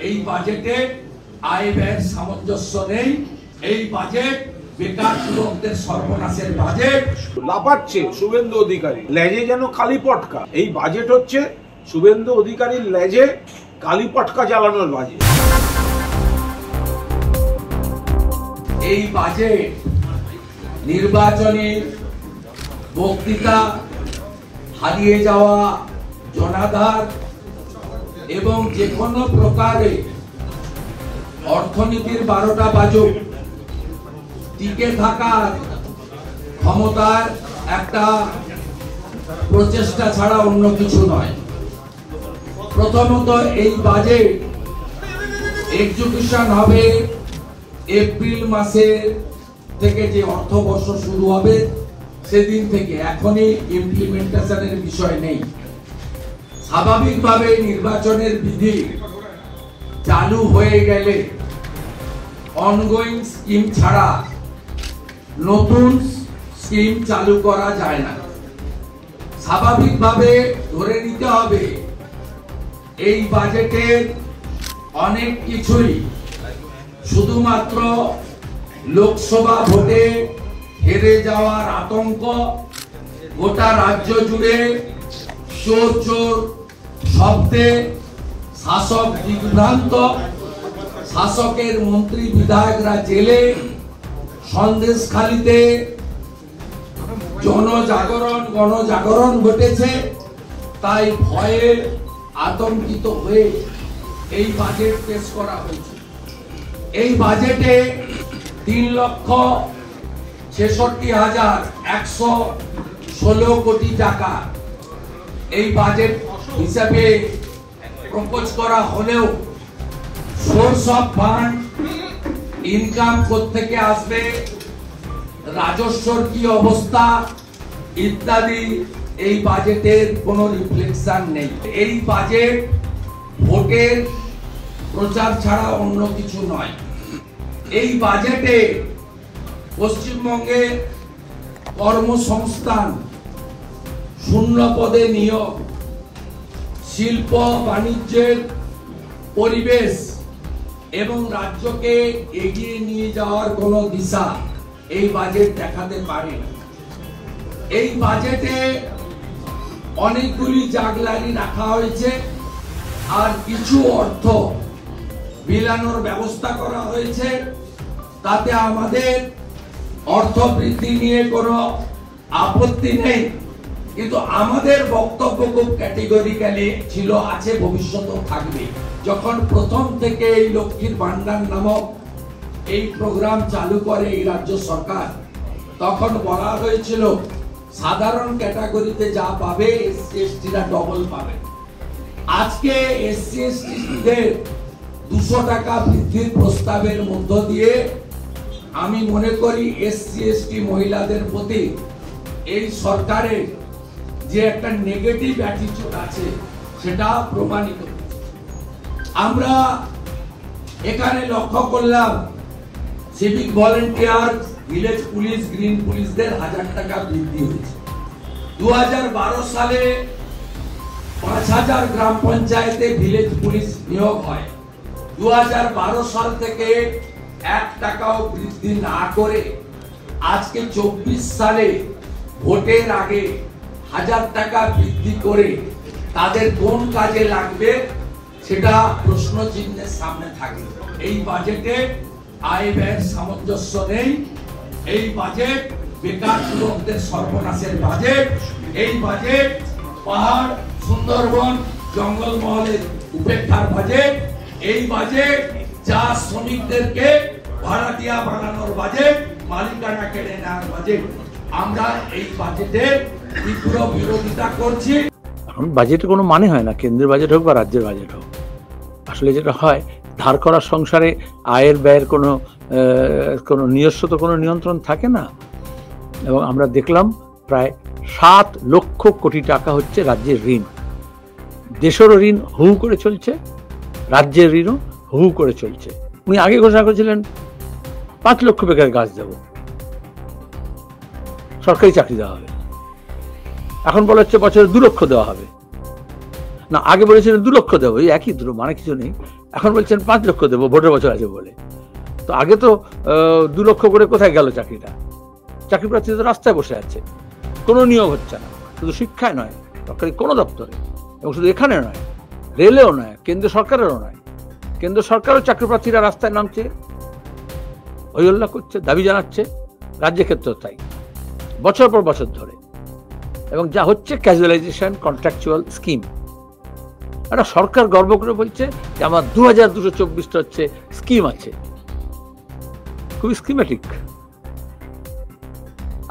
এই বাজেটে আয় ব্যয়ের সামঞ্জস্য নেই। এই বাজেট বেকার যুবকদের সর্বনাশের বাজেট। লাফাচ্ছে শুভেন্দু অধিকারী, লেজে যেন কালী পটকা। এই বাজেট হচ্ছে শুভেন্দু অধিকারীর লেজে কালী পটকা জ্বালানোর বাজেট। এই বাজেট নির্বাচনী বক্তৃতা, হারিয়ে যাওয়া জনাধার এবং যে কোনো প্রকারে অর্থনীতির 12টা বাজুক টিকে থাকার ক্ষমতার একটা প্রচেষ্টা ছাড়া অন্য কিছু নয়। প্রথমত এই বাজেট এক্সিকিউশন হবে এপ্রিল মাসের থেকে, যে অর্থবর্ষ শুরু হবে সেদিন থেকে। এখনই ইমপ্লিমেন্টেশনের বিষয় নেই। স্বাভাবিকভাবে নির্বাচনের বিধি চালু হয়ে গেলে অনগোয়িং স্কিম ছাড়া নতুন স্কিম চালু করা যায় না। স্বাভাবিকভাবে ধরে নিতে হবে এই বাজেটের অনেক কিছুই শুধুমাত্র লোকসভা ভোটে হেরে যাওয়ার আতঙ্ক, গোটা রাজ্য জুড়ে চোর চোর শব্দে শাসক বিভ্রান্ত, শাসকের মন্ত্রী বিধায়করা জেলে, সন্দেশখালিতে গণজাগরণ ঘটেছে। তাই ভয়ে আতঙ্কিত হয়ে এই বাজেট পেশ করা হয়েছে। এই বাজেটে 3,66,116 কোটি টাকা এই বাজেট হিসাবে প্রপোজ করা হলেও সোর্স অফ ফান্ড, ইনকাম কোত্থেকে আসবে, রাজস্বর কি অবস্থা ইত্যাদি এই বাজেটের কোনো রিফ্লেকশন নেই। এই বাজেট ভোটের প্রচার ছাড়া অন্য কিছু নয়। এই বাজেটে পশ্চিমবঙ্গে কর্মসংস্থান, শূন্য পদে নিয়োগ, শিল্প বাণিজ্যের পরিবেশ এবং রাজ্যকে এগিয়ে নিয়ে যাওয়ার কোনো দিশা এই বাজেট দেখাতে পারে না। এই বাজেটে অনেকগুলি জাগলারি রাখা হয়েছে আর কিছু অর্থ বিলানোর ব্যবস্থা করা হয়েছে। তাতে আমাদের অর্থ বৃদ্ধি নিয়ে কোনো আপত্তি নেই, কিন্তু আমাদের বক্তব্য খুব ক্যাটেগরিক্যালি ছিল, আছে, ভবিষ্যতেও থাকবে। যখন প্রথম থেকে এই লক্ষ্মীর ভান্ডার নামক এই প্রোগ্রাম চালু করে এই রাজ্য সরকার, তখন বলা হয়েছিল সাধারণ ক্যাটাগরিতে যা পাবে এসসি এসটিরা ডবল পাবে। আজকে এসসি এসটিদের 200 টাকা বৃদ্ধির প্রস্তাবের মধ্য দিয়ে আমি মনে করি এসসি এসটি মহিলাদের প্রতি এই সরকারের যে একটা নেগেটিভ অ্যাটিটিউড আছে সেটা প্রমাণিত। আমরা এখানে লক্ষ্য করলাম civic volunteer, village police, green পুলিশদের 1000 টাকা বৃদ্ধি হয়েছে। 2012 সালে 5000 গ্রাম পঞ্চায়েতে ভিলেজ পুলিশ নিয়োগ হয়। 2012 সাল থেকে 1 টাকাও বৃদ্ধি না করে আজকে 24 সালে ভোটের আগে 1000 টাকা বৃদ্ধি করে তাদের কোন কাজে লাগবে সেটা প্রশ্ন চিহ্নের সামনে থাকে। এই বাজেটে আয় ব্যয়ের সামঞ্জস্য নেই। এই বাজেট বেকার যুবকদের সর্বনাশের বাজেট। এই বাজেট পাহাড়, সুন্দরবন, জঙ্গলমহলের উপেক্ষার বাজেট। এই বাজেট চা শ্রমিকদেরকে ভাড়াটিয়া বানানোর বাজেট, মালিকানা কেড়ে নেওয়ার বাজেট। আমরা এই বাজেটের তীব্র বিরোধিতা করছি। এখন বাজেটে কোনো মানে হয় না, কেন্দ্রের বাজেট হোক বা রাজ্যের বাজেট হোক। আসলে যেটা হয়, ধার করার সংসারে আয়ের ব্যয়ের কোনো নিজস্ব কোনো নিয়ন্ত্রণ থাকে না। এবং আমরা দেখলাম প্রায় 7 লক্ষ কোটি টাকা হচ্ছে রাজ্যের ঋণ। দেশেরও ঋণ হু করে চলছে, রাজ্যের ঋণও হু করে চলছে। উনি আগে ঘোষণা করেছিলেন 5 লক্ষ বেকার গাছ দেব, সরকারি চাকরি দেওয়া হবে। এখন বলা হচ্ছে বছরে 2 লক্ষ দেওয়া হবে। না, আগে বলেছিলেন 2 লক্ষ দেবো, এই একই দুটো, মানে কিছু নেই। এখন বলছেন 5 লক্ষ দেবো, ভোটের বছর আছে বলে। তো আগে তো 2 লক্ষ করে কোথায় গেল চাকরিটা? চাকরি প্রার্থী তো রাস্তায় বসে আছে, কোনো নিয়োগ হচ্ছে না। শুধু শিক্ষায় নয়, সরকারি কোনো দপ্তরে, এবং শুধু এখানে নয়, রেলেও নয়, কেন্দ্র সরকারেরও নয়। কেন্দ্র সরকারও চাকরি প্রার্থীরা রাস্তায় নামছে, হইহল্লা করছে, দাবি জানাচ্ছে। রাজ্যের ক্ষেত্রেও তাই, বছর পর বছর ধরে। এবং যা হচ্ছে ক্যাজুয়ালাইজেশন, কন্ট্রাকচুয়াল স্কিম। একটা সরকার গর্ব করে বলছে যে আমার 2224টা হচ্ছে স্কিম আছে, খুবই স্কিমেটিক।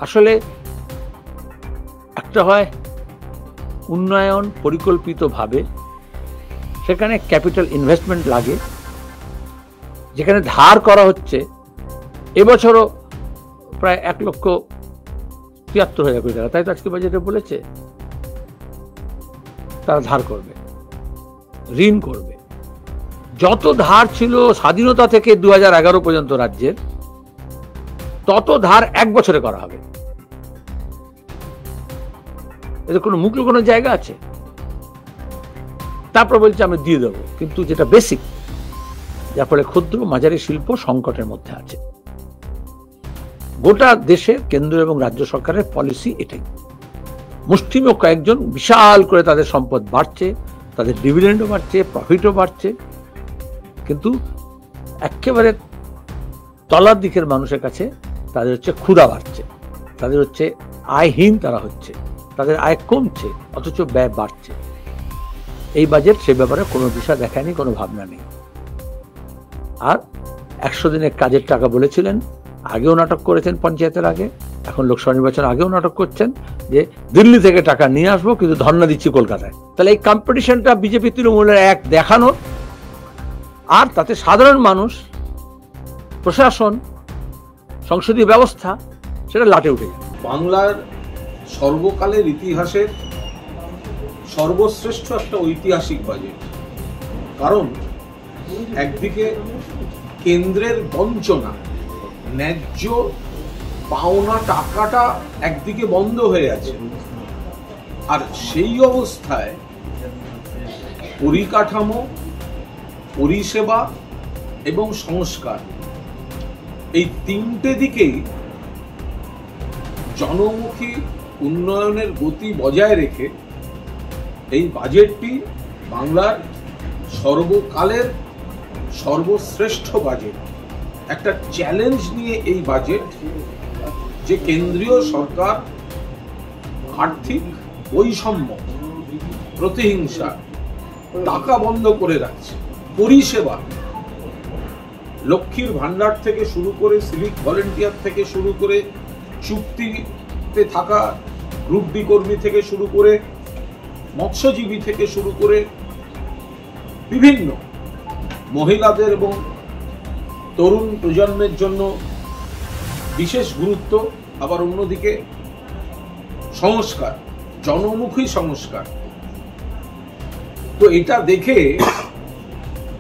আসলে একটা হয় উন্নয়ন পরিকল্পিতভাবে, সেখানে ক্যাপিটাল ইনভেস্টমেন্ট লাগে, যেখানে ধার করা হচ্ছে। এবছরও প্রায় 1,73,000 কোটি টাকা, তাই তো আজকে বাজেটে বলেছে তারা ধার করবে, ঋণ করবে। যত ধার ছিল স্বাধীনতা থেকে 2011 পর্যন্ত রাজ্যের, তত ধার 1 বছরে করা হবে। এতে কোনো মুখ লুকোনোর জায়গা আছে? তারপর বলছে আমি দিয়ে দেবো, কিন্তু যেটা বেসিক, যার ফলে ক্ষুদ্র মাঝারি শিল্প সংকটের মধ্যে আছে। গোটা দেশের কেন্দ্র এবং রাজ্য সরকারের পলিসি এটাই। মুষ্টিমেয় কয়েকজন বিশাল করে তাদের সম্পদ বাড়ছে, তাদের ডিভিডেন্ডও বাড়ছে, প্রফিটও বাড়ছে, কিন্তু একেবারে তলার দিকের মানুষের কাছে তাদের হচ্ছে ক্ষুধা বাড়ছে, তাদের হচ্ছে আয়হীন তারা হচ্ছে, তাদের আয় কমছে, অথচ ব্যয় বাড়ছে। এই বাজেট সে ব্যাপারে কোনো দিশা দেখায়নি, কোনো ভাবনা নেই। আর 100 দিনের কাজের টাকা বলেছিলেন, আগেও নাটক করেছেন পঞ্চায়েতের আগে, এখন লোকসভা নির্বাচন আগেও নাটক করছেন যে দিল্লি থেকে টাকা নিয়ে আসবো, কিন্তু ধর্ণা দিচ্ছি কলকাতায়। তাহলে এই কম্পিটিশনটা বিজেপি তৃণমূলের এক দেখানো, আর তাতে সাধারণ মানুষ, প্রশাসন, সংসদীয় ব্যবস্থা সেটা লাটে উঠে যায়। বাংলার সর্বকালের ইতিহাসের সর্বশ্রেষ্ঠ একটা ঐতিহাসিক বাজেট। কারণ একদিকে কেন্দ্রের বঞ্চনা, ন্যায্য পাওনা টাকাটা একদিকে বন্ধ হয়ে আছে, আর সেই অবস্থায় পরিকাঠামো, পরিষেবা এবং সংস্কার, এই 3টে দিকেই জনমুখী উন্নয়নের গতি বজায় রেখে এই বাজেটটি বাংলার সর্বকালের সর্বশ্রেষ্ঠ বাজেট। একটা চ্যালেঞ্জ নিয়ে এই বাজেট, যে কেন্দ্রীয় সরকার আর্থিক বৈষম্য, প্রতিহিংসা, টাকা বন্ধ করে রাখছে, পরিষেবা, লক্ষ্মীর ভান্ডার থেকে শুরু করে, সিভিক ভলেন্টিয়ার থেকে শুরু করে, চুক্তিতে থাকা গ্রুপ ডি কর্মী থেকে শুরু করে, মৎস্যজীবী থেকে শুরু করে, বিভিন্ন মহিলাদের এবং তরুণ প্রজন্মের জন্য বিশেষ গুরুত্ব। আবার অন্যদিকে সংস্কার, জনমুখী সংস্কার। তো এটা দেখে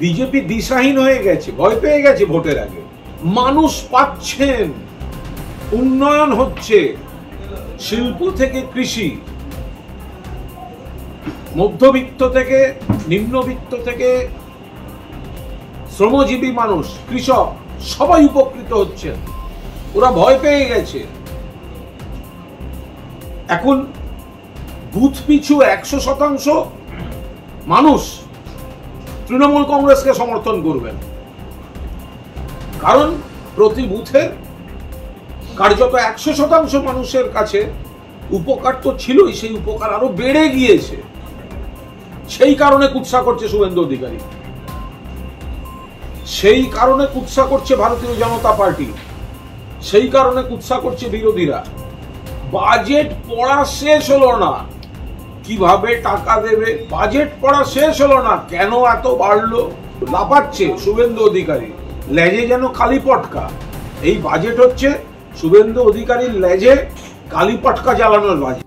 বিজেপি দিশাহীন হয়ে গেছে, ভয় পেয়ে গেছে ভোটের আগে। মানুষ পাচ্ছেন, উন্নয়ন হচ্ছে, শিল্প থেকে কৃষি, মধ্যবিত্ত থেকে নিম্নবিত্ত থেকে শ্রমজীবী মানুষ, কৃষক, সবাই উপকৃত হচ্ছেন। ওরা ভয় পেয়ে গেছে। এখন বুথ পিছু 100% মানুষ তৃণমূল কংগ্রেসকে সমর্থন করবেন, কারণ প্রতি বুথে কার্যত 100% মানুষের কাছে উপকার তো ছিলই, সেই উপকার আরো বেড়ে গিয়েছে। সেই কারণে কুৎসা করছে শুভেন্দু অধিকারী, সেই কারণে কুৎসা করছে ভারতীয় জনতা পার্টি, সেই কারণে কুৎসা করছে বিরোধীরা। বাজেট পড়া শেষ হলো না, কিভাবে টাকা দেবে বাজেট পড়া শেষ হলো না, কেন এত বাড়লো, লাফাচ্ছে শুভেন্দু অধিকারী, লেজে যেন কালি পটকা। এই বাজেট হচ্ছে শুভেন্দু অধিকারীর লেজে কালি পটকা জ্বালানোর বাজেট।